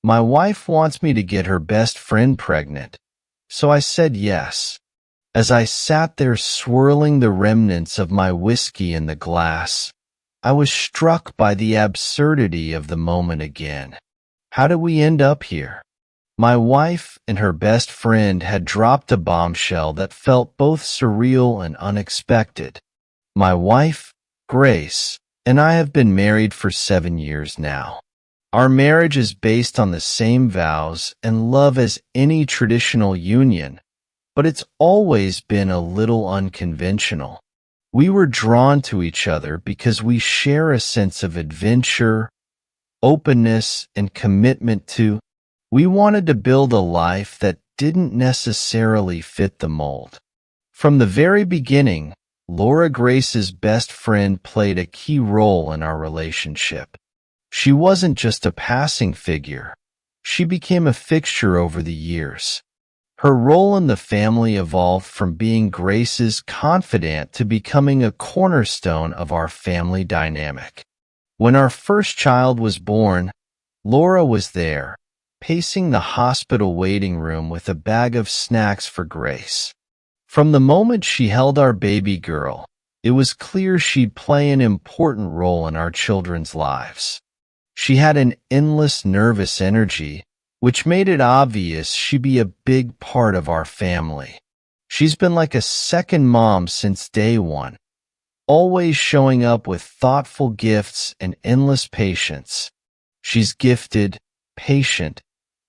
My wife wants me to get her best friend pregnant, so I said yes. As I sat there swirling the remnants of my whiskey in the glass, I was struck by the absurdity of the moment again. How did we end up here? My wife and her best friend had dropped a bombshell that felt both surreal and unexpected. My wife, Grace, and I have been married for 7 years now. Our marriage is based on the same vows and love as any traditional union, but it's always been a little unconventional. We were drawn to each other because we share a sense of adventure, openness, and commitment to. We wanted to build a life that didn't necessarily fit the mold. From the very beginning, Laura, Grace's best friend, played a key role in our relationship. She wasn't just a passing figure. She became a fixture over the years. Her role in the family evolved from being Grace's confidant to becoming a cornerstone of our family dynamic. When our first child was born, Laura was there, pacing the hospital waiting room with a bag of snacks for Grace. From the moment she held our baby girl, it was clear she'd play an important role in our children's lives. She had an endless nervous energy, which made it obvious she'd be a big part of our family. She's been like a second mom since day one, always showing up with thoughtful gifts and endless patience. She's gifted, patient,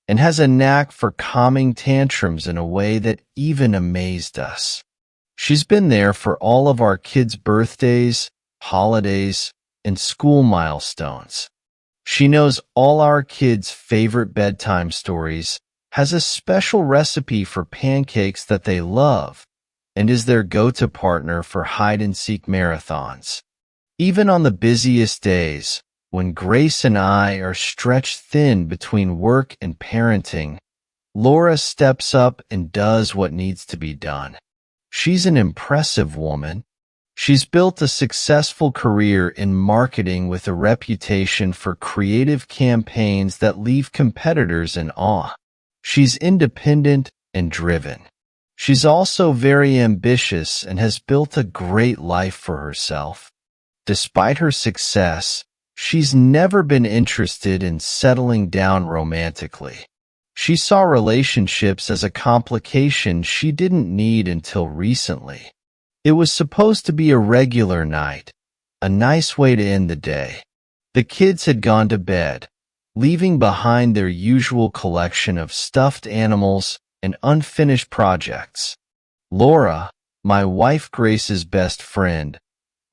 and has a knack for calming tantrums in a way that even amazed us. She's been there for all of our kids' birthdays, holidays, and school milestones. She knows all our kids' favorite bedtime stories, has a special recipe for pancakes that they love, and is their go-to partner for hide-and-seek marathons. Even on the busiest days, when Grace and I are stretched thin between work and parenting, Laura steps up and does what needs to be done. She's an impressive woman. She's built a successful career in marketing with a reputation for creative campaigns that leave competitors in awe. She's independent and driven. She's also very ambitious and has built a great life for herself. Despite her success, she's never been interested in settling down romantically. She saw relationships as a complication she didn't need until recently. It was supposed to be a regular night, a nice way to end the day. The kids had gone to bed, leaving behind their usual collection of stuffed animals and unfinished projects. Laura, my wife Grace's best friend,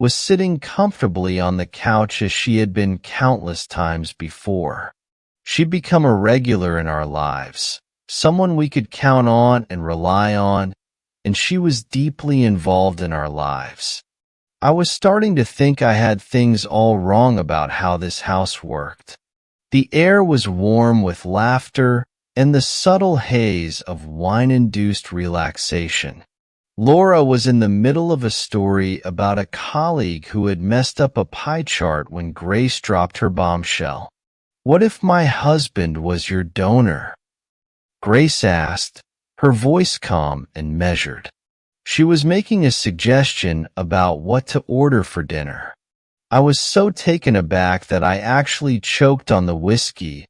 was sitting comfortably on the couch as she had been countless times before. She'd become a regular in our lives, someone we could count on and rely on, and she was deeply involved in our lives. I was starting to think I had things all wrong about how this house worked. The air was warm with laughter and the subtle haze of wine-induced relaxation. Laura was in the middle of a story about a colleague who had messed up a pie chart when Grace dropped her bombshell. "What if my husband was your donor?" Grace asked, her voice calm and measured. She was making a suggestion about what to order for dinner. I was so taken aback that I actually choked on the whiskey,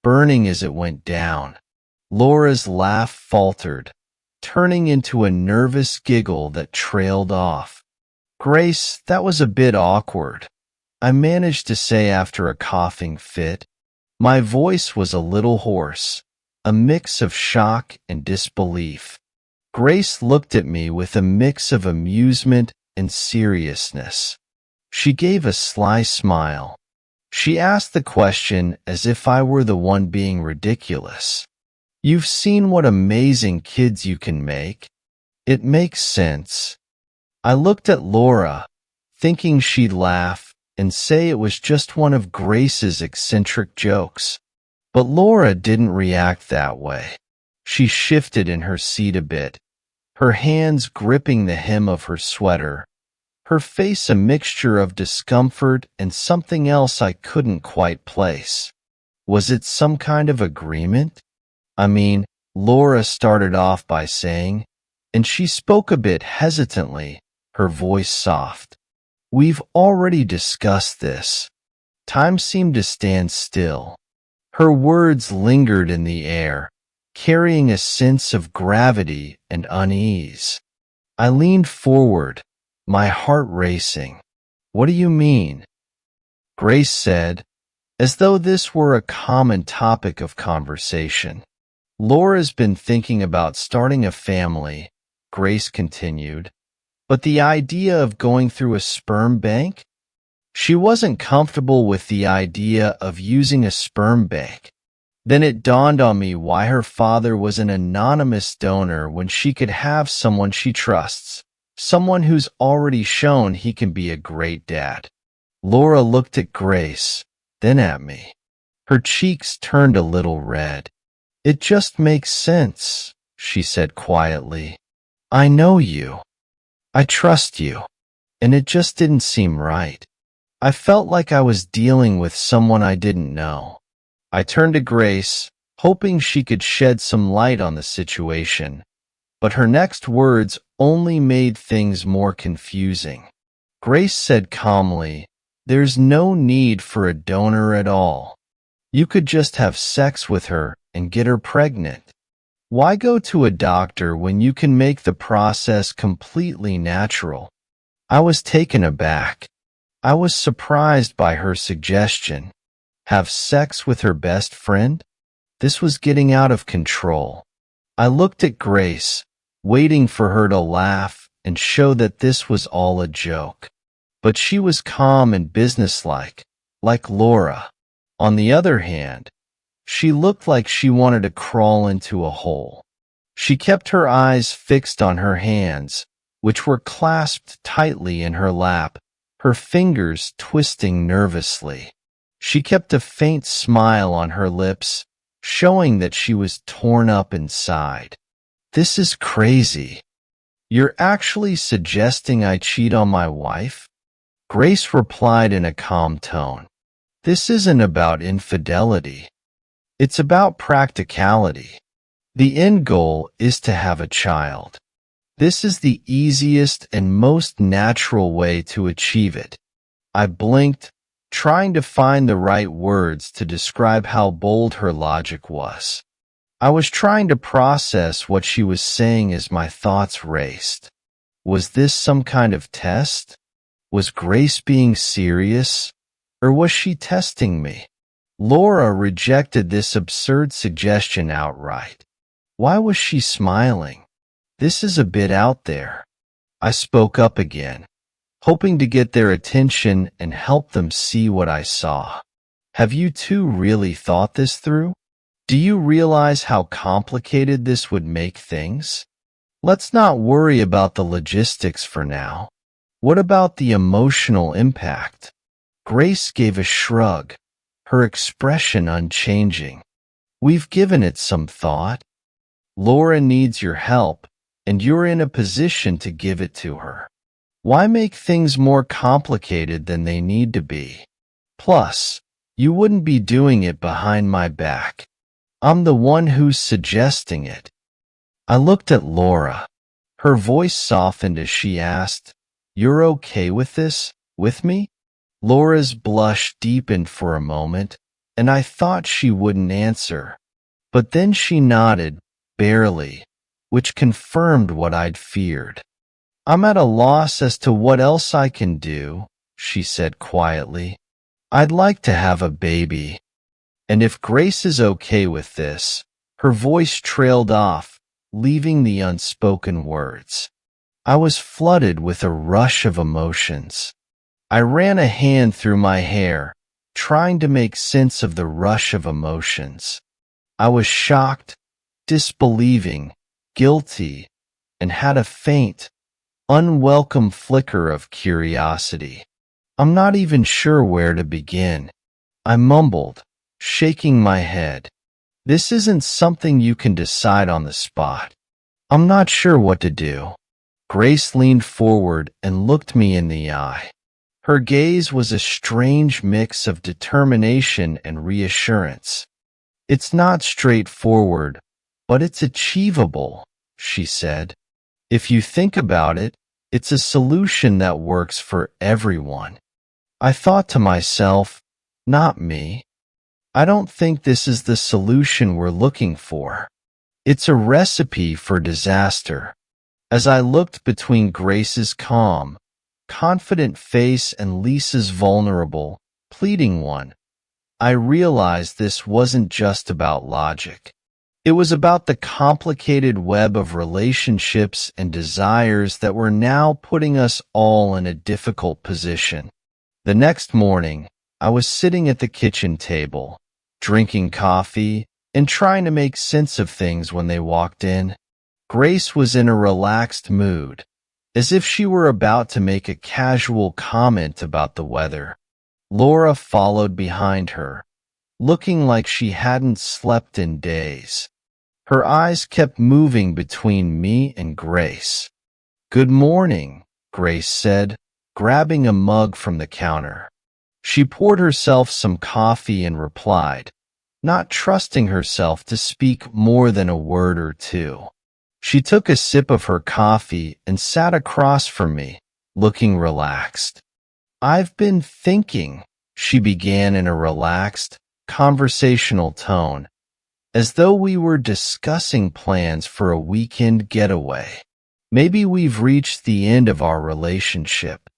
burning as it went down. Laura's laugh faltered, turning into a nervous giggle that trailed off. "Grace, that was a bit awkward," I managed to say after a coughing fit. My voice was a little hoarse, a mix of shock and disbelief. Grace looked at me with a mix of amusement and seriousness. She gave a sly smile. She asked the question as if I were the one being ridiculous. "You've seen what amazing kids you can make. It makes sense." I looked at Laura, thinking she'd laugh and say it was just one of Grace's eccentric jokes. But Laura didn't react that way. She shifted in her seat a bit, her hands gripping the hem of her sweater, her face a mixture of discomfort and something else I couldn't quite place. Was it some kind of agreement? I mean, Laura started off by saying, and she spoke a bit hesitantly, her voice soft. We've already discussed this. Time seemed to stand still. Her words lingered in the air, carrying a sense of gravity and unease. I leaned forward, my heart racing. What do you mean? Grace said, as though this were a common topic of conversation. Laura's been thinking about starting a family, Grace continued, but the idea of going through a sperm bank? She wasn't comfortable with the idea of using a sperm bank. Then it dawned on me why her father was an anonymous donor when she could have someone she trusts, someone who's already shown he can be a great dad. Laura looked at Grace, then at me. Her cheeks turned a little red. It just makes sense, she said quietly. I know you. I trust you. And it just didn't seem right. I felt like I was dealing with someone I didn't know. I turned to Grace, hoping she could shed some light on the situation, but her next words only made things more confusing. Grace said calmly, "There's no need for a donor at all. You could just have sex with her and get her pregnant. Why go to a doctor when you can make the process completely natural?" I was taken aback. I was surprised by her suggestion. Have sex with her best friend? This was getting out of control. I looked at Grace, waiting for her to laugh and show that this was all a joke. But she was calm and businesslike, like Laura. On the other hand, she looked like she wanted to crawl into a hole. She kept her eyes fixed on her hands, which were clasped tightly in her lap, her fingers twisting nervously. She kept a faint smile on her lips, showing that she was torn up inside. This is crazy. You're actually suggesting I cheat on my wife? Grace replied in a calm tone. This isn't about infidelity. It's about practicality. The end goal is to have a child. This is the easiest and most natural way to achieve it. I blinked, trying to find the right words to describe how bold her logic was. I was trying to process what she was saying as my thoughts raced. Was this some kind of test? Was Grace being serious? Or was she testing me? Laura rejected this absurd suggestion outright. Why was she smiling? This is a bit out there. I spoke up again, hoping to get their attention and help them see what I saw. Have you two really thought this through? Do you realize how complicated this would make things? Let's not worry about the logistics for now. What about the emotional impact? Grace gave a shrug, her expression unchanging. We've given it some thought. Laura needs your help, and you're in a position to give it to her. Why make things more complicated than they need to be? Plus, you wouldn't be doing it behind my back. I'm the one who's suggesting it. I looked at Laura. Her voice softened as she asked, "You're okay with this, with me?" Laura's blush deepened for a moment, and I thought she wouldn't answer. But then she nodded, barely, which confirmed what I'd feared. "I'm at a loss as to what else I can do," she said quietly. "I'd like to have a baby. And if Grace is okay with this," her voice trailed off, leaving the unspoken words. I was flooded with a rush of emotions. I ran a hand through my hair, trying to make sense of the rush of emotions. I was shocked, disbelieving, guilty, and had a faint, unwelcome flicker of curiosity. I'm not even sure where to begin. I mumbled, shaking my head. This isn't something you can decide on the spot. I'm not sure what to do. Grace leaned forward and looked me in the eye. Her gaze was a strange mix of determination and reassurance. "It's not straightforward, but it's achievable," she said. "If you think about it, it's a solution that works for everyone." I thought to myself, not me. I don't think this is the solution we're looking for. It's a recipe for disaster. As I looked between Grace's calm, confident face and Lisa's vulnerable, pleading one, I realized this wasn't just about logic. It was about the complicated web of relationships and desires that were now putting us all in a difficult position. The next morning, I was sitting at the kitchen table, drinking coffee and trying to make sense of things when they walked in. Grace was in a relaxed mood, as if she were about to make a casual comment about the weather. Laura followed behind her, looking like she hadn't slept in days. Her eyes kept moving between me and Grace. "Good morning," Grace said, grabbing a mug from the counter. She poured herself some coffee and replied, not trusting herself to speak more than a word or two. She took a sip of her coffee and sat across from me, looking relaxed. "I've been thinking," she began in a relaxed, conversational tone, as though we were discussing plans for a weekend getaway. "Maybe we've reached the end of our relationship."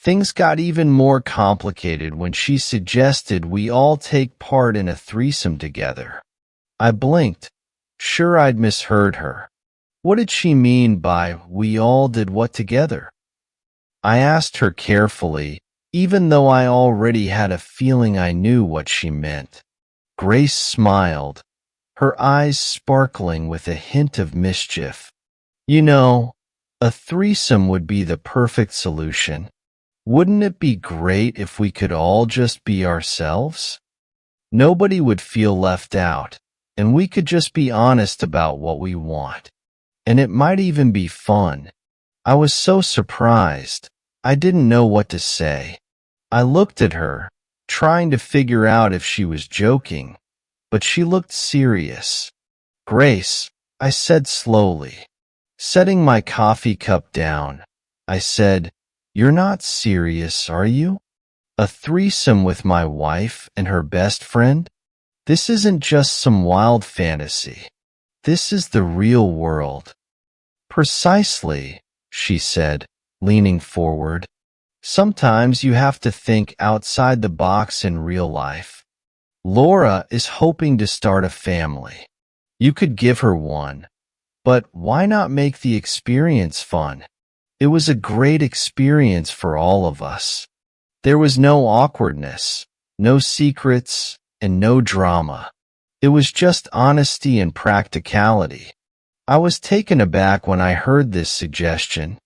Things got even more complicated when she suggested we all take part in a threesome together. I blinked, sure I'd misheard her. What did she mean by "we all did what together"? I asked her carefully, even though I already had a feeling I knew what she meant. Grace smiled, her eyes sparkling with a hint of mischief. "You know, a threesome would be the perfect solution. Wouldn't it be great if we could all just be ourselves? Nobody would feel left out, and we could just be honest about what we want. And it might even be fun." I was so surprised, I didn't know what to say. I looked at her, trying to figure out if she was joking, but she looked serious. "Grace," I said slowly, setting my coffee cup down, I said, "You're not serious, are you? A threesome with my wife and her best friend? This isn't just some wild fantasy. This is the real world." "Precisely," she said, leaning forward. "Sometimes you have to think outside the box in real life. Laura is hoping to start a family. You could give her one, but why not make the experience fun?" It was a great experience for all of us. There was no awkwardness, no secrets, and no drama. It was just honesty and practicality. I was taken aback when I heard this suggestion.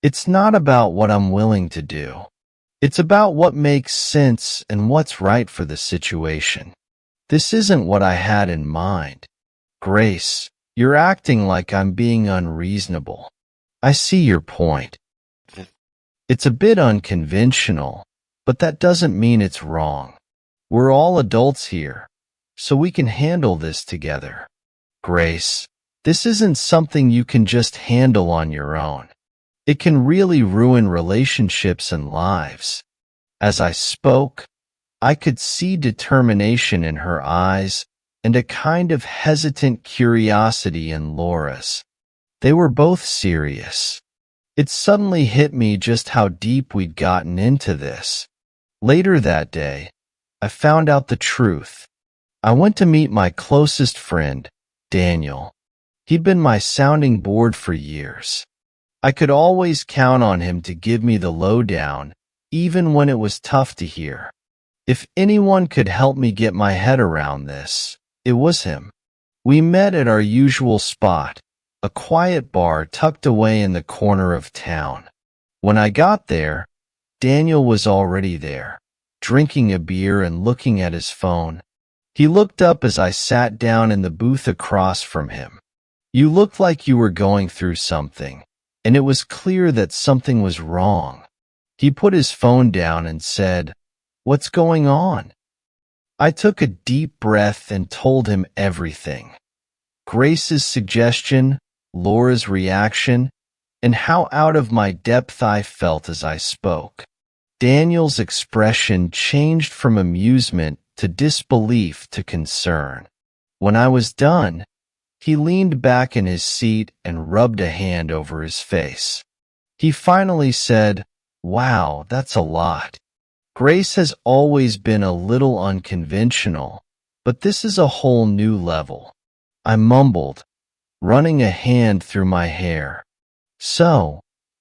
It's not about what I'm willing to do. It's about what makes sense and what's right for the situation. This isn't what I had in mind. "Grace, you're acting like I'm being unreasonable. I see your point. It's a bit unconventional, but that doesn't mean it's wrong. We're all adults here, so we can handle this together. Grace, this isn't something you can just handle on your own. It can really ruin relationships and lives." As I spoke, I could see determination in her eyes and a kind of hesitant curiosity in Laura's. They were both serious. It suddenly hit me just how deep we'd gotten into this. Later that day, I found out the truth. I went to meet my closest friend, Daniel. He'd been my sounding board for years. I could always count on him to give me the lowdown, even when it was tough to hear. If anyone could help me get my head around this, it was him. We met at our usual spot, a quiet bar tucked away in the corner of town. When I got there, Daniel was already there, drinking a beer and looking at his phone. He looked up as I sat down in the booth across from him. "You looked like you were going through something, and it was clear that something was wrong." He put his phone down and said, "What's going on?" I took a deep breath and told him everything. Grace's suggestion, Laura's reaction, and how out of my depth I felt as I spoke. Daniel's expression changed from amusement to disbelief to concern. When I was done, he leaned back in his seat and rubbed a hand over his face. He finally said, "Wow, that's a lot. Grace has always been a little unconventional, but this is a whole new level." I mumbled, running a hand through my hair. "So,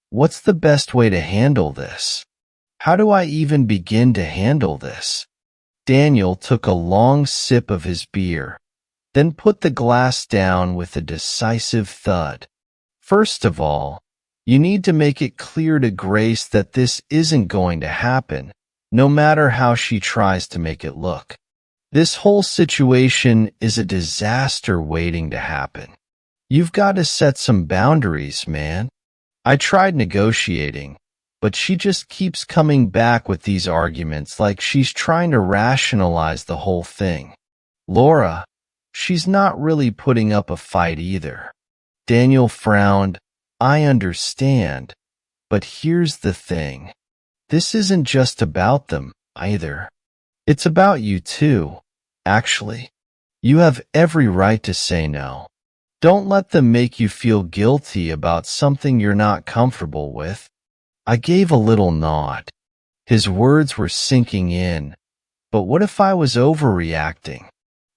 what's the best way to handle this? How do I even begin to handle this?" Daniel took a long sip of his beer, then put the glass down with a decisive thud. "First of all, you need to make it clear to Grace that this isn't going to happen, no matter how she tries to make it look. This whole situation is a disaster waiting to happen. You've got to set some boundaries, man." I tried negotiating, but she just keeps coming back with these arguments like she's trying to rationalize the whole thing. "Laura, she's not really putting up a fight either." Daniel frowned. "I understand, but here's the thing. This isn't just about them, either. It's about you too, actually. You have every right to say no. Don't let them make you feel guilty about something you're not comfortable with." I gave a little nod. His words were sinking in. But what if I was overreacting?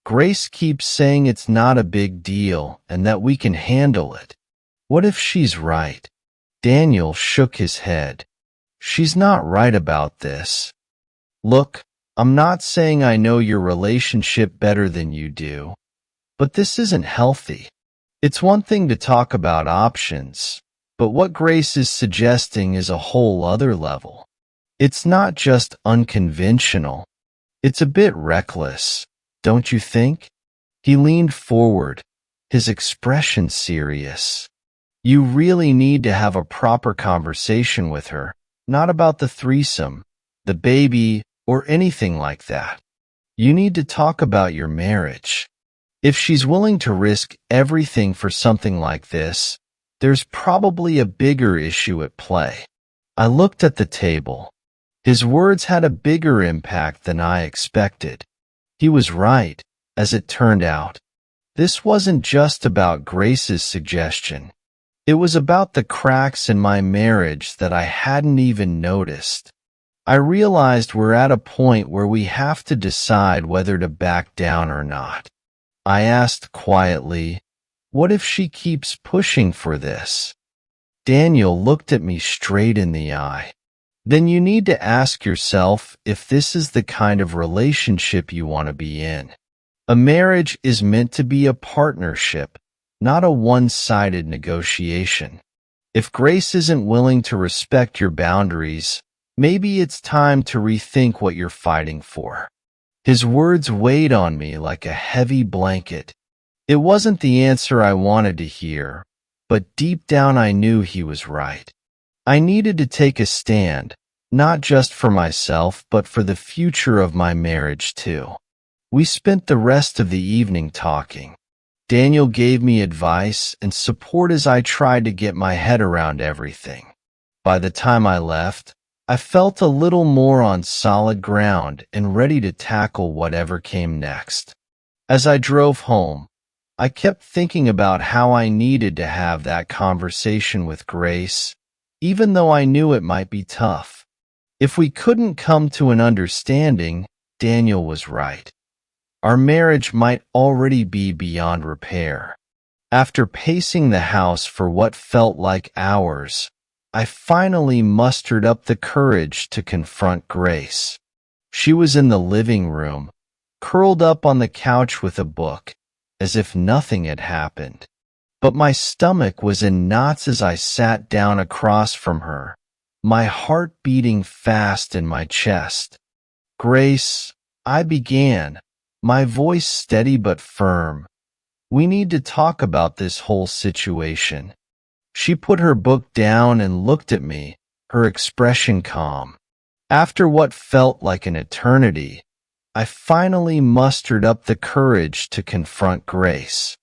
Grace keeps saying it's not a big deal and that we can handle it. What if she's right? Daniel shook his head. "She's not right about this. Look, I'm not saying I know your relationship better than you do, but this isn't healthy. It's one thing to talk about options, but what Grace is suggesting is a whole other level. It's not just unconventional. It's a bit reckless, don't you think?" He leaned forward, his expression serious. "You really need to have a proper conversation with her, not about the threesome, the baby, or anything like that. You need to talk about your marriage. If she's willing to risk everything for something like this, there's probably a bigger issue at play." I looked at the table. His words had a bigger impact than I expected. He was right, as it turned out. This wasn't just about Grace's suggestion. It was about the cracks in my marriage that I hadn't even noticed. I realized we're at a point where we have to decide whether to back down or not. I asked quietly, "What if she keeps pushing for this?" Daniel looked at me straight in the eye. "Then you need to ask yourself if this is the kind of relationship you want to be in. A marriage is meant to be a partnership, not a one-sided negotiation. If Grace isn't willing to respect your boundaries, maybe it's time to rethink what you're fighting for." His words weighed on me like a heavy blanket. It wasn't the answer I wanted to hear, but deep down I knew he was right. I needed to take a stand, not just for myself, but for the future of my marriage too. We spent the rest of the evening talking. Daniel gave me advice and support as I tried to get my head around everything. By the time I left, I felt a little more on solid ground and ready to tackle whatever came next. As I drove home, I kept thinking about how I needed to have that conversation with Grace, even though I knew it might be tough. If we couldn't come to an understanding, Daniel was right. Our marriage might already be beyond repair. After pacing the house for what felt like hours, I finally mustered up the courage to confront Grace. She was in the living room, curled up on the couch with a book, as if nothing had happened. But my stomach was in knots as I sat down across from her, my heart beating fast in my chest. "Grace," I began, my voice steady but firm, "we need to talk about this whole situation." She put her book down and looked at me, her expression calm. After what felt like an eternity, I finally mustered up the courage to confront Grace.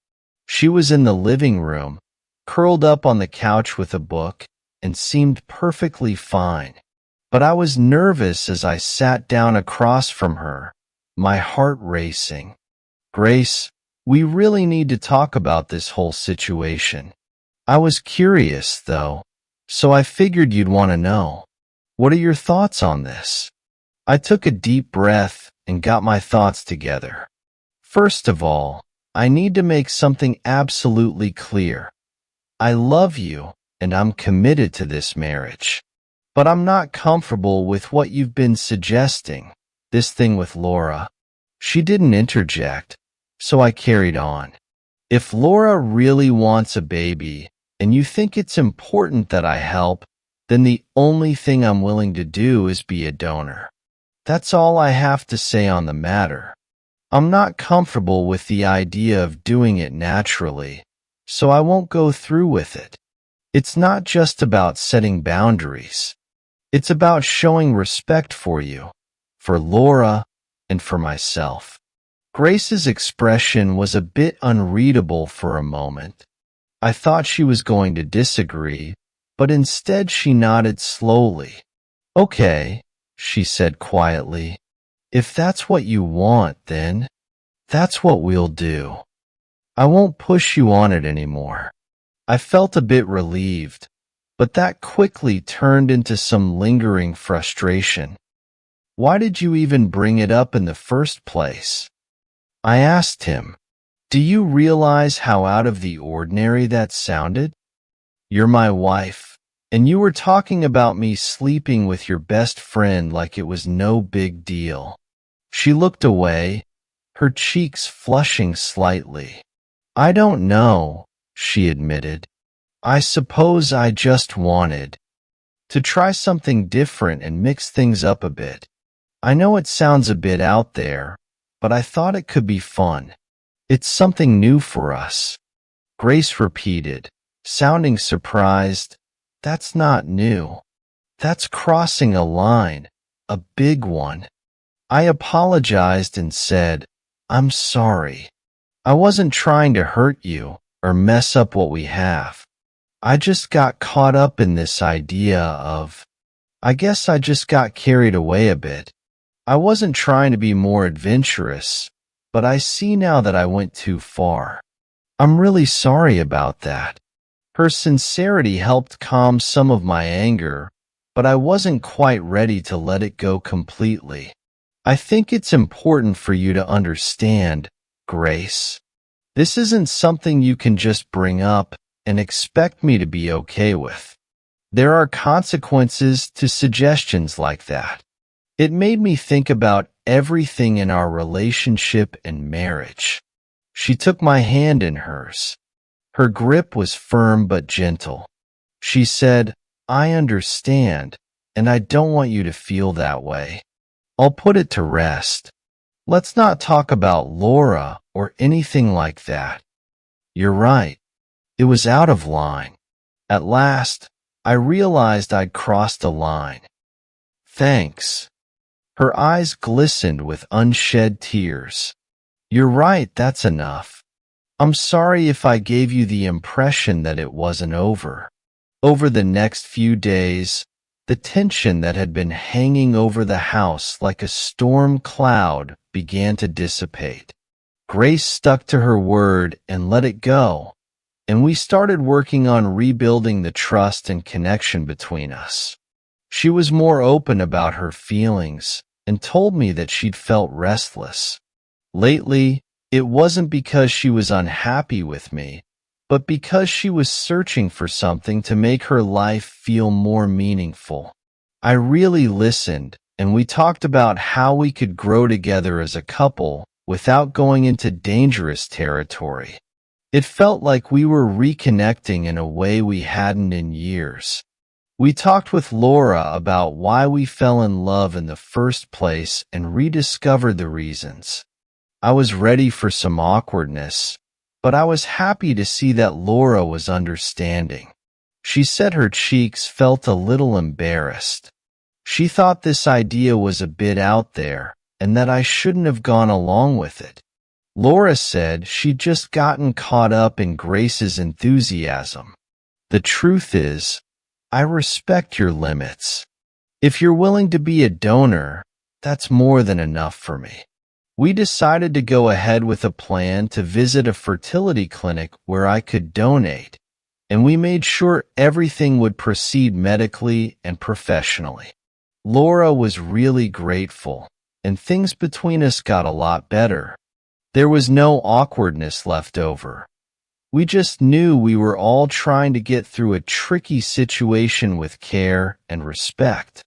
She was in the living room, curled up on the couch with a book, and seemed perfectly fine. But I was nervous as I sat down across from her, my heart racing. Grace, we really need to talk about this whole situation. I was curious, though, so I figured you'd want to know. What are your thoughts on this? I took a deep breath and got my thoughts together. First of all, I need to make something absolutely clear. I love you, and I'm committed to this marriage. But I'm not comfortable with what you've been suggesting, this thing with Laura. She didn't interject, so I carried on. If Laura really wants a baby, and you think it's important that I help, then the only thing I'm willing to do is be a donor. That's all I have to say on the matter. I'm not comfortable with the idea of doing it naturally, so I won't go through with it. It's not just about setting boundaries. It's about showing respect for you, for Laura, and for myself. Grace's expression was a bit unreadable for a moment. I thought she was going to disagree, but instead she nodded slowly. Okay, she said quietly. If that's what you want, then that's what we'll do. I won't push you on it anymore. I felt a bit relieved, but that quickly turned into some lingering frustration. Why did you even bring it up in the first place? I asked him. Do you realize how out of the ordinary that sounded? You're my wife, and you were talking about me sleeping with your best friend like it was no big deal. She looked away, her cheeks flushing slightly. I don't know, she admitted. I suppose I just wanted to try something different and mix things up a bit. I know it sounds a bit out there, but I thought it could be fun. It's something new for us. Grace repeated, sounding surprised. That's not new. That's crossing a line, a big one. I apologized and said, I'm sorry. I wasn't trying to hurt you or mess up what we have. I just got caught up in this idea of, I guess I just got carried away a bit. I wasn't trying to be more adventurous, but I see now that I went too far. I'm really sorry about that. Her sincerity helped calm some of my anger, but I wasn't quite ready to let it go completely. I think it's important for you to understand, Grace. This isn't something you can just bring up and expect me to be okay with. There are consequences to suggestions like that. It made me think about everything in our relationship and marriage. She took my hand in hers. Her grip was firm but gentle. She said, I understand, and I don't want you to feel that way. I'll put it to rest. Let's not talk about Laura or anything like that. You're right. It was out of line. At last, I realized I'd crossed a line. Thanks. Her eyes glistened with unshed tears. You're right, that's enough. I'm sorry if I gave you the impression that it wasn't over. Over the next few days, the tension that had been hanging over the house like a storm cloud began to dissipate. Grace stuck to her word and let it go, and we started working on rebuilding the trust and connection between us. She was more open about her feelings and told me that she'd felt restless. Lately, it wasn't because she was unhappy with me, but because she was searching for something to make her life feel more meaningful. I really listened, and we talked about how we could grow together as a couple without going into dangerous territory. It felt like we were reconnecting in a way we hadn't in years. We talked with Laura about why we fell in love in the first place and rediscovered the reasons. I was ready for some awkwardness, but I was happy to see that Laura was understanding. She said her cheeks felt a little embarrassed. She thought this idea was a bit out there and that I shouldn't have gone along with it. Laura said she'd just gotten caught up in Grace's enthusiasm. The truth is, I respect your limits. If you're willing to be a donor, that's more than enough for me. We decided to go ahead with a plan to visit a fertility clinic where I could donate, and we made sure everything would proceed medically and professionally. Laura was really grateful, and things between us got a lot better. There was no awkwardness left over. We just knew we were all trying to get through a tricky situation with care and respect.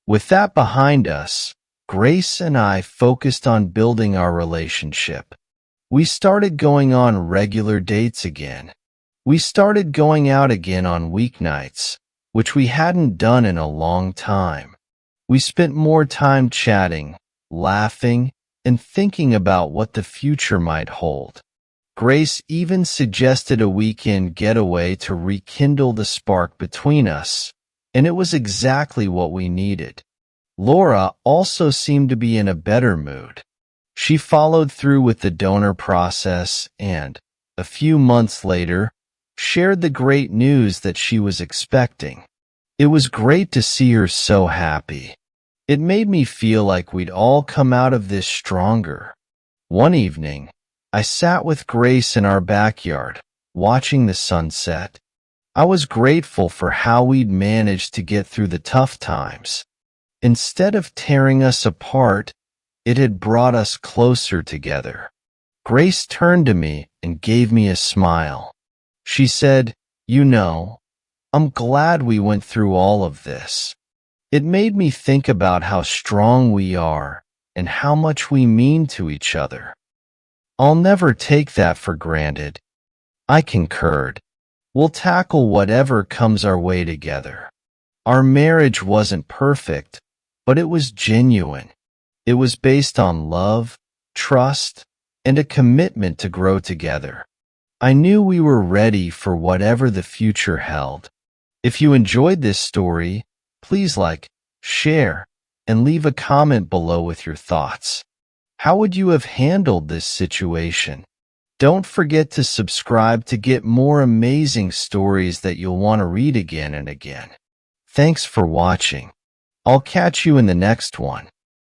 With that behind us, Grace and I focused on building our relationship. We started going on regular dates again. We started going out again on weeknights, which we hadn't done in a long time. We spent more time chatting, laughing, and thinking about what the future might hold. Grace even suggested a weekend getaway to rekindle the spark between us, and it was exactly what we needed. Laura also seemed to be in a better mood. She followed through with the donor process and, a few months later, shared the great news that she was expecting. It was great to see her so happy. It made me feel like we'd all come out of this stronger. One evening, I sat with Grace in our backyard, watching the sunset. I was grateful for how we'd managed to get through the tough times. Instead of tearing us apart, it had brought us closer together. Grace turned to me and gave me a smile. She said, "You know, I'm glad we went through all of this. It made me think about how strong we are and how much we mean to each other. I'll never take that for granted." I concurred. We'll tackle whatever comes our way together. Our marriage wasn't perfect, but it was genuine. It was based on love, trust, and a commitment to grow together. I knew we were ready for whatever the future held. If you enjoyed this story, please like, share, and leave a comment below with your thoughts. How would you have handled this situation? Don't forget to subscribe to get more amazing stories that you'll want to read again and again. Thanks for watching. I'll catch you in the next one.